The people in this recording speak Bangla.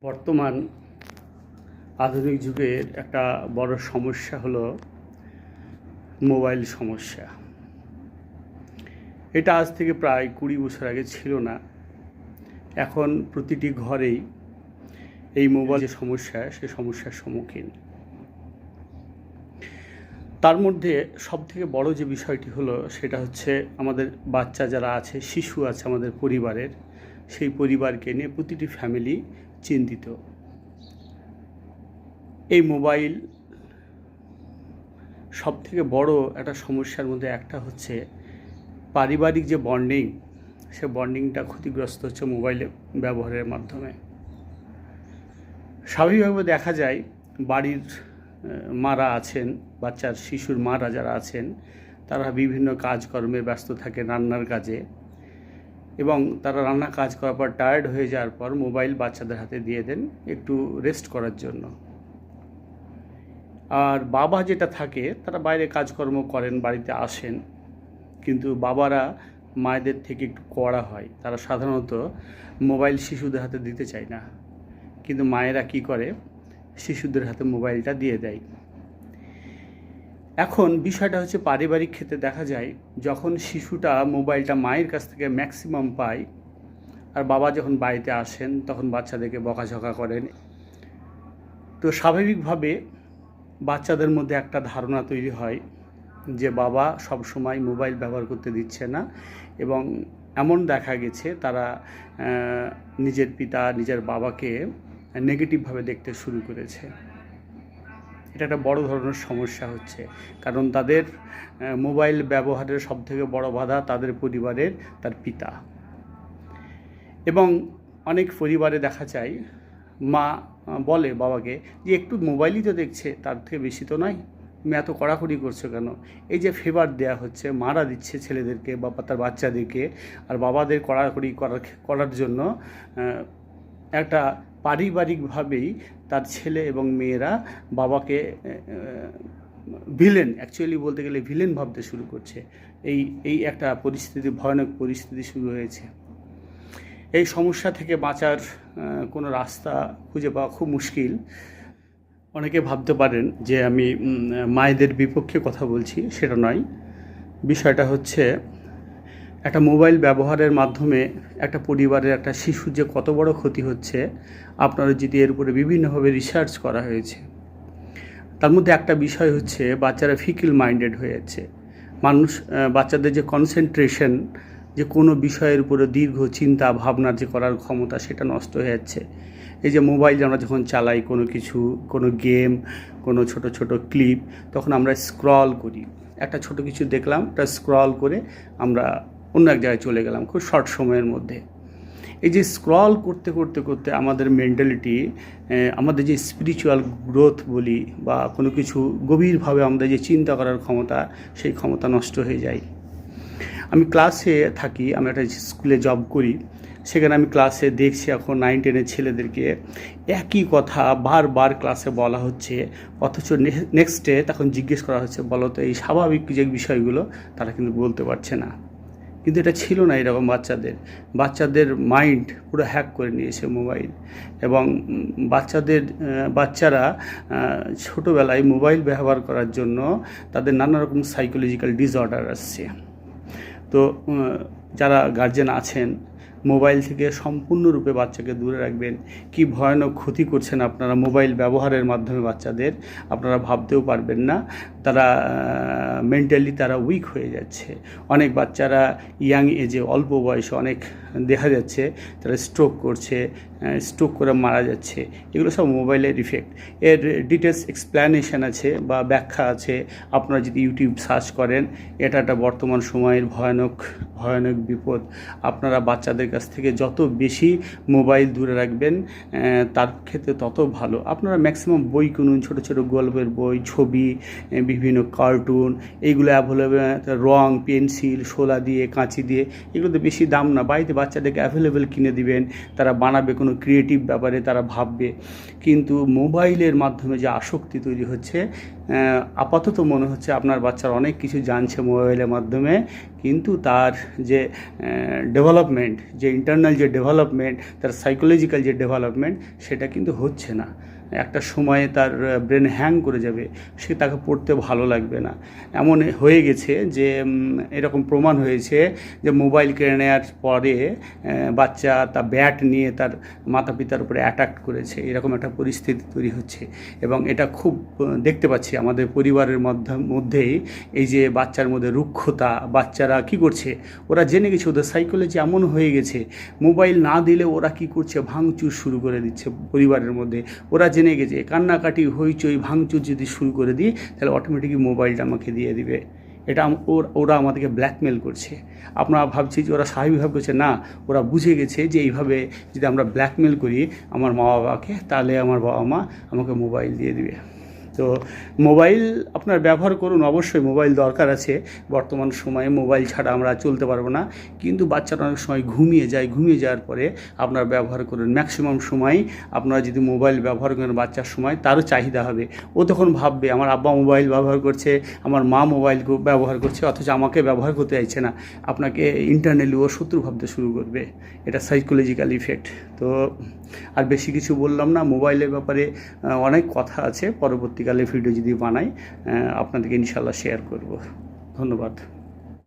বর্তমান আধুনিক যুগের একটা বড় সমস্যা হলো মোবাইল সমস্যা। এটা আজ থেকে প্রায় 20 বছর আগে ছিল না। এখন প্রতিটি ঘরেই এই মোবাইল যে সমস্যা, সে সমস্যার সম্মুখীন। তার মধ্যে সবথেকে বড় যে বিষয়টি হলো সেটা হচ্ছে আমাদের বাচ্চা যারা আছে, শিশু আছে আমাদের পরিবারের, সেই পরিবারকে নিয়ে প্রতিটি ফ্যামিলি চিন্তিত। এই মোবাইল সবথেকে বড় একটা সমস্যার মধ্যে একটা হচ্ছে পারিবারিক যে বন্ডিং, সে বন্ডিংটা ক্ষতিগ্রস্ত হচ্ছে মোবাইল ব্যবহারের মাধ্যমে। স্বাভাবিকভাবে দেখা যায় বাড়ির মারা আছেন, বাচ্চার শিশুর মারা যারা আছেন, তারা বিভিন্ন কাজকর্মে ব্যস্ত থাকে, রান্নার কাজে, এবং তারা রান্না কাজ করার পর টায়ার্ড হয়ে যাওয়ার পর মোবাইল বাচ্চাদের হাতে দিয়ে দেন একটু রেস্ট করার জন্য। আর বাবা যেটা থাকে, তারা বাইরে কাজকর্ম করেন, বাড়িতে আসেন, কিন্তু বাবারা মায়েদের থেকে একটু কড়া হয়। তারা সাধারণত মোবাইল শিশুদের হাতে দিতে চায় না, কিন্তু মায়েরা কি করে, শিশুদের হাতে মোবাইলটা দিয়ে দেয়। এখন বিষয়টা হচ্ছে পারিবারিক ক্ষেত্রে দেখা যায় যখন শিশুটা মোবাইলটা মায়ের কাছ থেকে ম্যাক্সিমাম পায়, আর বাবা যখন বাড়িতে আসেন তখন বাচ্চাদেরকে বকাঝকা করেন। তো স্বাভাবিকভাবে বাচ্চাদের মধ্যে একটা ধারণা তৈরি হয় যে বাবা সব সময় মোবাইল ব্যবহার করতে দিচ্ছে না, এবং এমন দেখা গেছে তারা নিজের পিতা, নিজের বাবাকে নেগেটিভভাবে দেখতে শুরু করেছে। এটা একটা বড় ধরনের সমস্যা হচ্ছে, কারণ তাদের মোবাইল ব্যবহারের সবথেকে বড় বাধা তাদের পরিবারের তার পিতা। এবং অনেক পরিবারে দেখা যায় মা বলে বাবাকে যে একটু মোবাইলই তো দেখছে, তার থেকে বেশি তো নয়, তুমি এত কড়াকড়ি করছো কেন? এই যে ফেভার দেওয়া হচ্ছে, মারা দিচ্ছে ছেলেদেরকে বা তার বাচ্চাদেরকে, আর বাবাদের কড়াকড়ি করার জন্য একটা পারিবারিকভাবেই তার ছেলে এবং মেয়েরা বাবাকে ভিলেন, অ্যাকচুয়ালি বলতে গেলে ভিলেন ভাবতে শুরু করছে। এই একটা পরিস্থিতি, ভয়ানক পরিস্থিতি শুরু হয়েছে। এই সমস্যা থেকে বাঁচার কোনো রাস্তা খুঁজে পাওয়া খুব মুশকিল। অনেকে ভাবতে পারেন যে আমি মায়েদের বিপক্ষে কথা বলছি, সেটা নয়। বিষয়টা হচ্ছে একটা মোবাইল ব্যবহারের মাধ্যমে একটা পরিবারের একটা শিশুর যে কত বড় ক্ষতি হচ্ছে, আপনারা যদি এর উপরে বিভিন্নভাবে রিসার্চ করা হয়েছে। তার মধ্যে একটা বিষয় হচ্ছে বাচ্চারা ফিকিল মাইন্ডেড হয়ে যাচ্ছে। বাচ্চাদের যে কনসেন্ট্রেশন, যে কোনো বিষয়ের উপরে দীর্ঘ চিন্তা ভাবনার যে করার ক্ষমতা, সেটা নষ্ট হয়ে যাচ্ছে। এই যে মোবাইল আমরা যখন চালাই, কোনো গেম, কোনো ছোট ছোট ক্লিপ, তখন আমরা স্ক্রল করি। একটা ছোট কিছু দেখলাম, এটা স্ক্রল করে আমরা অন্য এক জায়গায় চলে গেলাম খুব শর্ট সময়ের মধ্যে। এই যে স্ক্রল করতে করতে করতে আমাদের মেন্টালিটি, আমাদের যে স্পিরিচুয়াল গ্রোথ বলি, বা কোনো কিছু গভীরভাবে আমাদের যে চিন্তা করার ক্ষমতা, সেই ক্ষমতা নষ্ট হয়ে যায়। আমি ক্লাসে থাকি, আমি একটা স্কুলে জব করি, সেখানে আমি ক্লাসে দেখছি এখন 9-10 ছেলেদেরকে একই কথা বারবার ক্লাসে বলা হচ্ছে, অথচ নেক্সট ডে তখন জিজ্ঞেস করা হচ্ছে, বলো তো এই স্বাভাবিক যে বিষয়গুলো, তারা কিন্তু বলতে পারছে না। কিন্তু এটা ছিল না এরকম। বাচ্চাদের মাইন্ড পুরো হ্যাক করে নিয়েছে মোবাইল, এবং বাচ্চারা ছোটোবেলায় মোবাইল ব্যবহার করার জন্য তাদের নানা রকম সাইকোলজিক্যাল ডিসঅর্ডার আসছে। তো যারা গার্জেন আছেন, মোবাইল থেকে সম্পূর্ণরূপে বাচ্চাকে দূরে রাখবেন। কি ভয়ানক ক্ষতি করছেন আপনারা মোবাইল ব্যবহারের মাধ্যমে বাচ্চাদের, আপনারা ভাবতেও পারবেন না। তারা মেন্টালি তারা উইক হয়ে যাচ্ছে। অনেক বাচ্চারা ইয়াং এজে, অল্প বয়সে অনেক দেখা যাচ্ছে তারা স্ট্রোক করে মারা যাচ্ছে। এগুলো সব মোবাইলের ইফেক্ট। এর ডিটেলস এক্সপ্ল্যানেশন আছে বা ব্যাখ্যা আছে, আপনারা যদি ইউটিউব সার্চ করেন। এটা একটা বর্তমান সময়ের ভয়ানক বিপদ। আপনারা বাচ্চাদের কাছ থেকে যত বেশি মোবাইল দূরে রাখবেন, তার ক্ষেত্রে তত ভালো। আপনারা ম্যাক্সিমাম বই কিনুন, ছোটো ছোটো গল্পের বই, ছবি, বিভিন্ন কার্টুন, এইগুলো অ্যাভেলেবেল। রং, পেন্সিল, শোলা দিয়ে, কাঁচি দিয়ে, এগুলোতে বেশি দাম না, বাড়িতে বাচ্চাদেরকে অ্যাভেলেবেল কিনে দিবেন। তারা বানাবে, কোনো ক্রিয়েটিভ ব্যাপারে তারা ভাববে। কিন্তু মোবাইলের মাধ্যমে যে আসক্তি তৈরি হচ্ছে, আপাতত মনে হচ্ছে আপনার বাচ্চার অনেক কিছু জানছে মোবাইলের মাধ্যমে, কিন্তু তার যে ডেভেলপমেন্ট, যে ইন্টারনাল যে ডেভেলপমেন্ট, তার সাইকোলজিক্যাল যে ডেভেলপমেন্ট, সেটা কিন্তু হচ্ছে না। একটা সময়ে তার ব্রেন হ্যাং করে যাবে, সে তাকে পড়তে ভালো লাগবে না। এমন হয়ে গেছে যে এরকম প্রমাণ হয়েছে যে মোবাইল কিনে নেওয়ার পরে বাচ্চা তার ব্যাট নিয়ে তার মাতা পিতার উপরে অ্যাটাক করেছে, এরকম একটা পরিস্থিতি তৈরি হচ্ছে। এবং এটা খুব দেখতে পাচ্ছি আমাদের পরিবারের মধ্যেই, এই যে বাচ্চার মধ্যে রুক্ষতা, বাচ্চারা কি করছে, ওরা জেনে গেছে, ওদের সাইকোলজি এমন হয়ে গেছে, মোবাইল না দিলে ওরা কি করছে, ভাঙচুর শুরু করে দিচ্ছে পরিবারের মধ্যে। ওরা জেনে গেছে কান্নাকাটি হইচই ভাঙচুর যদি শুরু করে দিই, তাহলে অটোমেটিকই মোবাইলটা আমাকে দিয়ে দিবে। এটা ওরা আমাদেরকে ব্ল্যাকমেল করছে। আপনারা ভাবছি যে ওরা স্বাভাবিকভাবে করছে, না, ওরা বুঝে গেছে যে এইভাবে যদি আমরা ব্ল্যাকমেল করি আমার মা বাবাকে, তাহলে আমার বাবা মা আমাকে মোবাইল দিয়ে দিবে। তো মোবাইল আপনার ব্যবহার করুন, অবশ্যই মোবাইল দরকার আছে। বর্তমান সময়ে মোবাইল ছাড়া আমরা চলতে পারবো না। কিন্তু বাচ্চারা অনেক সময় ঘুমিয়ে যায়, ঘুমিয়ে যাওয়ার পরে আপনার ব্যবহার করুন। ম্যাক্সিমাম সময় আপনারা যদি মোবাইল ব্যবহার করেন বাচ্চার সময়, তারও চাহিদা হবে। ও তখন ভাববে আমার আব্বা মোবাইল ব্যবহার করছে, আমার মা মোবাইল ব্যবহার করছে, অথচ আমাকে ব্যবহার করতে চাইছে না। আপনাকে ইন্টারনালি ও শত্রু ভাবতে শুরু করবে। এটা সাইকোলজিক্যাল ইফেক্ট। তো আর বেশি কিছু বললাম না। মোবাইলের ব্যাপারে অনেক কথা আছে, পরবর্তীকালে ভিডিও যদি বানাই আপনাদেরকে ইনশাল্লাহ শেয়ার করব। ধন্যবাদ।